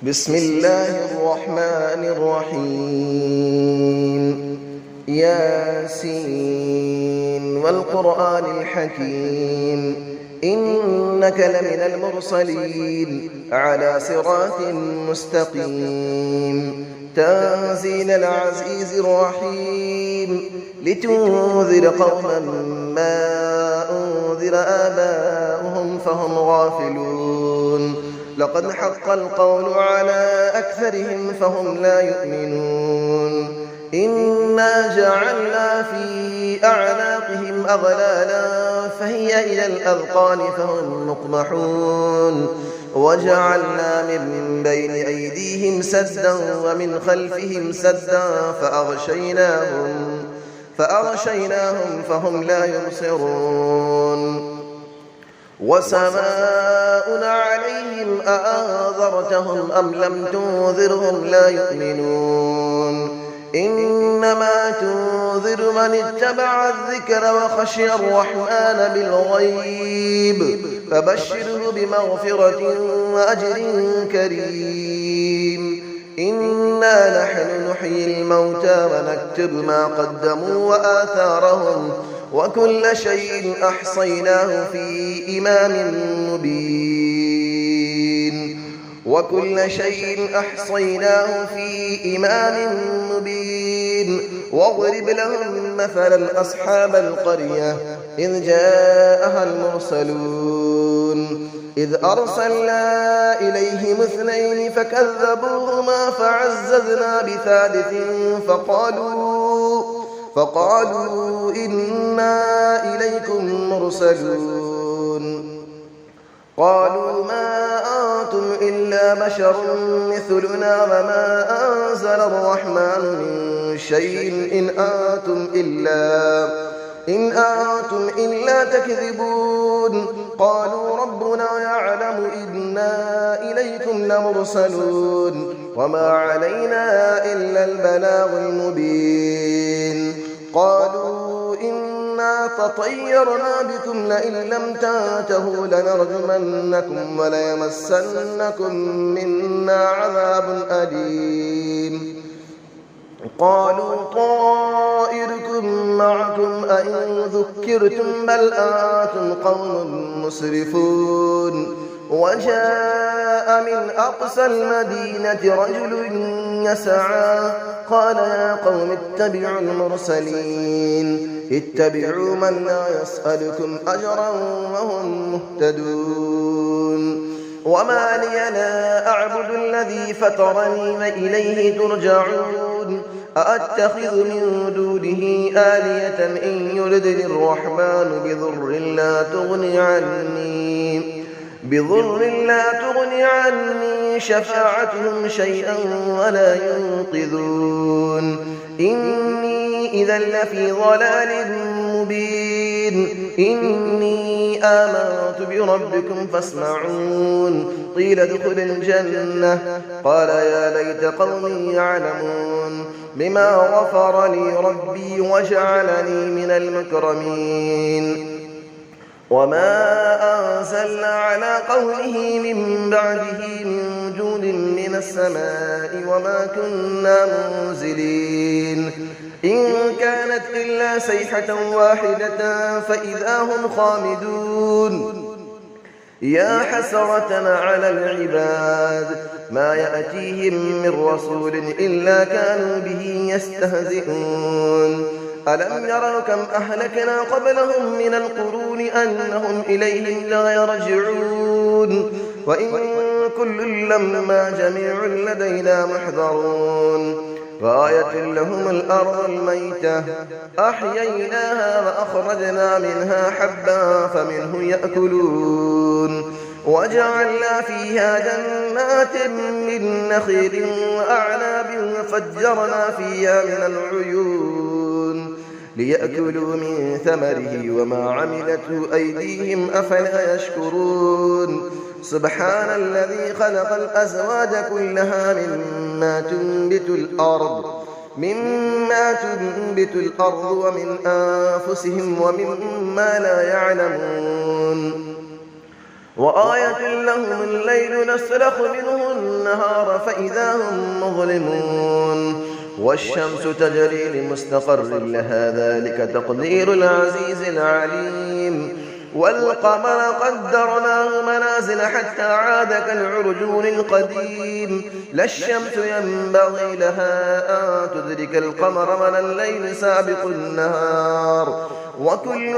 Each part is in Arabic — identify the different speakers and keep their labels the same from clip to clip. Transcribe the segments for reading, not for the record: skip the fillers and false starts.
Speaker 1: بسم الله الرحمن الرحيم ياسين والقرآن الحكيم إنك لمن المرسلين على صراط مستقيم تنزيل العزيز الرحيم لتنذر قوما ما أنذر آباؤهم فهم غافلون لقد حق القول على أكثرهم فهم لا يؤمنون إنا جعلنا في أعناقهم أغلالا فهي إلى الأذقان فهم مقمحون وجعلنا من بين أيديهم سدا ومن خلفهم سدا فأغشيناهم فهم لا يبصرون وسماء عليهم أأنذرتهم أم لم تنذرهم لا يؤمنون إنما تنذر من اتبع الذكر وخشي الرحمن بالغيب فبشره بمغفرة وأجر كريم إنا نحن نحيي الموتى ونكتب ما قدموا وآثارهم وكل شيء أحصيناه في إمام مبين واضرب لهم مثلا أصحاب القرية إذ جاءها المرسلون إذ أرسلنا إليهم 2 فكذبوهما فعززنا بثالث فقالوا إنا إليكم مرسلون قالوا ما أنتم إلا بشر مثلنا وما أنزل الرحمن من شيء إن أنتم إلا تكذبون قالوا ربنا يعلم إنا إليكم لمرسلون وما علينا إلا البلاغ المبين قالوا إنا تطيرنا بكم لئن لم تنتهوا لنرجمنكم وليمسنكم منا عذاب أليم قالوا طائركم معكم أئن ذكرتم بل أنتم قوم مسرفون وجاء من أقصى المدينة رجل يسعى قال يا قوم اتبعوا المرسلين اتبعوا من لا يسألكم أجرا وهم مهتدون وما لي لا أعبد الذي فطرني وإليه ترجعون أأتخذ من دونه آلية إن يردني الرحمن بضر لا تغني عني شفاعتهم شيئا ولا ينقذون إني إذا لفي ضلال مبين إني آمنت بربكم فاسمعون قيل ادخل الجنة قال يا ليت قومي يعلمون بما غفر لي ربي وجعلني من المكرمين وما أنزلنا على قوله من بعده من جود من السماء وما كنا منزلين إن كانت إلا صيحة واحدة فإذا هم خامدون يا حسرة على العباد ما يأتيهم من رسول إلا كانوا به يستهزئون ألم يروا كم أهلكنا قبلهم من القرون أنهم إليهم لا يرجعون وإن كل لما جميع لدينا محضرون وآية لهم الأرض الميتة أحييناها وأخرجنا منها حبا فمنه يأكلون وجعلنا فيها جنات من نخيل وأعناب وفجرنا فيها من العيون ليأكلوا من ثمره وما عملته أيديهم أفلا يشكرون سبحان الذي خلق الأزواج كلها مما تنبت الأرض ومن أنفسهم ومما لا يعلمون وآية لهم الليل نسلخ منه النهار فإذا هم مظلمون والشمس تجري لمستقر لها ذلك تقدير العزيز العليم والقمر قدرناه منازل حتى عاد كالعرجون القديم لا الشمس ينبغي لها أن تدرك القمر ولا الليل سابق النهار وكل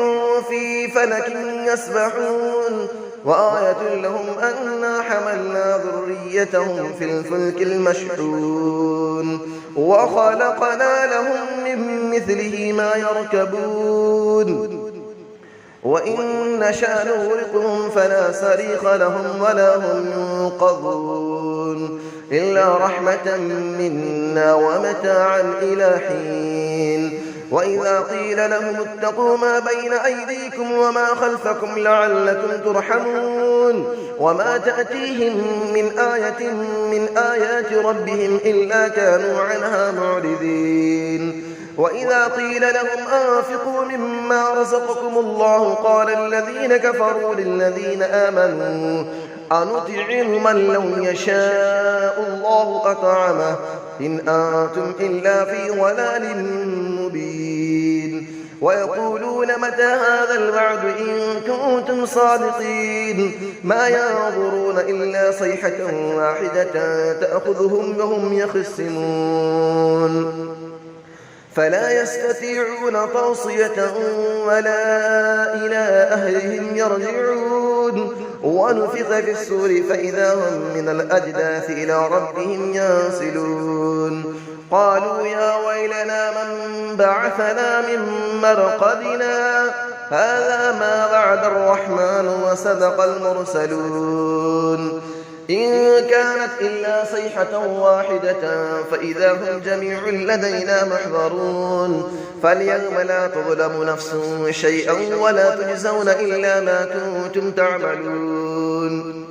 Speaker 1: في فلك يسبحون وآية لهم أنا حملنا ذريتهم في الفلك المشحون وخلقنا لهم من مثله ما يركبون وإن نشأ نغرقهم فلا صريخ لهم ولا هم ينقذون إلا رحمة منا ومتاعا إلى حين وإذا قيل لهم اتقوا ما بين أيديكم وما خلفكم لعلكم ترحمون وما تأتيهم من آية من آيات ربهم إلا كانوا عنها معرضين وإذا قيل لهم أنفقوا مما رزقكم الله قال الذين كفروا للذين آمنوا أنطعم من لو يشاء الله أطعمه إن أنتم إلا في ضلال مبين ويقولون متى هذا الوعد إن كنتم صادقين ما ينظرون إلا صيحة واحدة تأخذهم وهم يخصمون فلا يستطيعون توصية ولا إلى أهلهم يرجعون ونفخ في السور فإذا هم من الأجداث إلى ربهم ينسلون قالوا يا ويلنا من بعثنا من مرقدنا هذا ما وعد الرحمن وصدق المرسلون إن كانت إلا صيحة واحدة فإذا هم جميع لدينا محضرون فاليوم لا تظلم نفس شيئا ولا تجزون إلا ما كنتم تعملون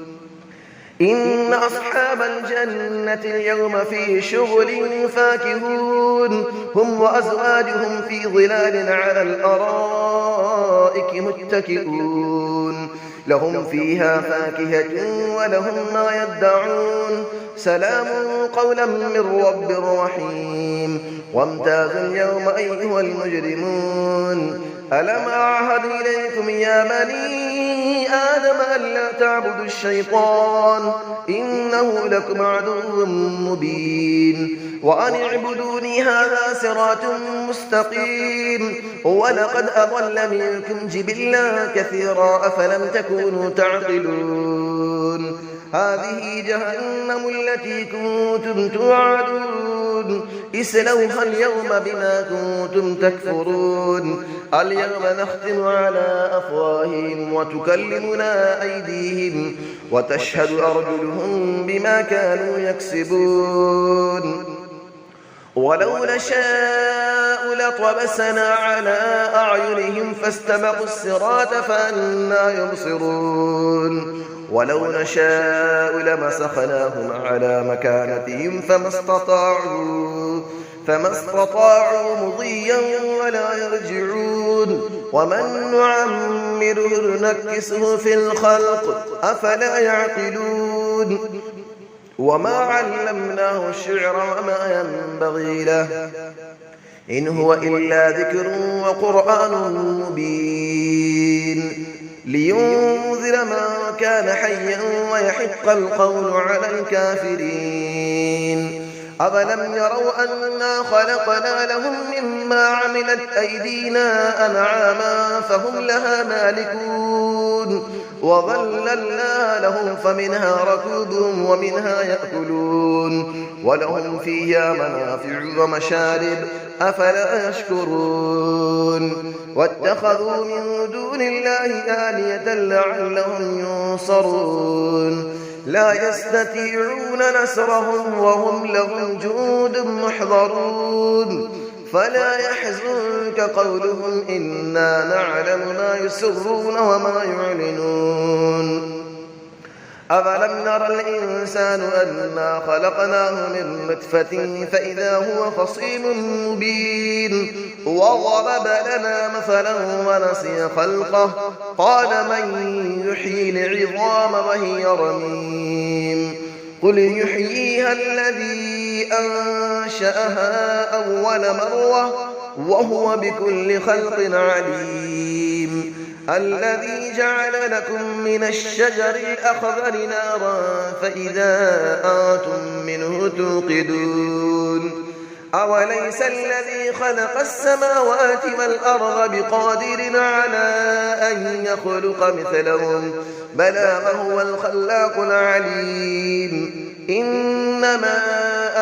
Speaker 1: إن أصحاب الجنة اليوم في شغل فاكهون هم وأزواجهم في ظلال على الأرائك متكئون لهم فيها فاكهة ولهم ما يدعون سلام قولا من رب رحيم وامتازوا اليوم أيها المجرمون ألم أعهد إليكم يا بني آدم ألا تعبدوا الشيطان إنه لكم عدو مبين وأن اعبدوني هذا صراط مستقيم ولقد أضل منكم جبلا كثيرا أفلم تكونوا تعقلون هذه جهنم التي كنتم توعدون اسلوها اليوم بما كنتم تكفرون اليوم نختم على أفواههم وتكلمنا أيديهم وتشهد أرجلهم بما كانوا يكسبون ولو نشاء لطمسنا على أعينهم فاستبقوا الصراط فأنى يبصرون ولو نشاء لمسخناهم على مكانتهم فما استطاعوا مضيا ولا يرجعون ومن نعمره نكسه في الخلق أفلا يعقلون وما علمناه الشعر وما ينبغي له إن هو إلا ذكر وقرآن مبين لينذر من كان حيا ويحق القول على الكافرين أفلم يروا أنا خلقنا لهم مما عملت أيدينا أنعاما فهم لها مالكون وظللنا لهم فمنها ركوبهم ومنها يأكلون ولهم فيها منافع ومشارب أفلا يشكرون واتخذوا من دون الله آلية لعلهم ينصرون لا يستطيعون نصرهم وهم لهم جند محضرون فلا يحزنك قولهم إنا نعلم ما يسرون وما يعلنون أفلم نرى الإنسان أنا خلقناه من نطفة فإذا هو خصيم مبين وضرب لنا مثلا ونسي خلقه قال من يحيي العظام وهي رميم قل يحييها الذي أنشأها أول مرة وهو بكل خلق عليم الذي جعل لكم من الشجر الأخضر نارا فإذا أنتم منه توقدون أوليس الذي خلق السماوات والأرض بقادر على أن يخلق مثلهم بلى وهو الخلاق العليم إنما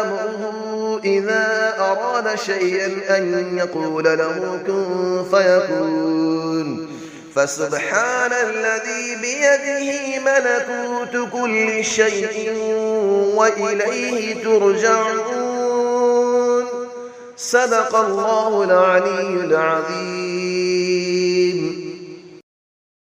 Speaker 1: أمره إذا أراد شيئا أن يقول له كن فيكون فسبحان الذي بيده ملكوت كل شيء وإليه ترجعون صدق الله العلي العظيم.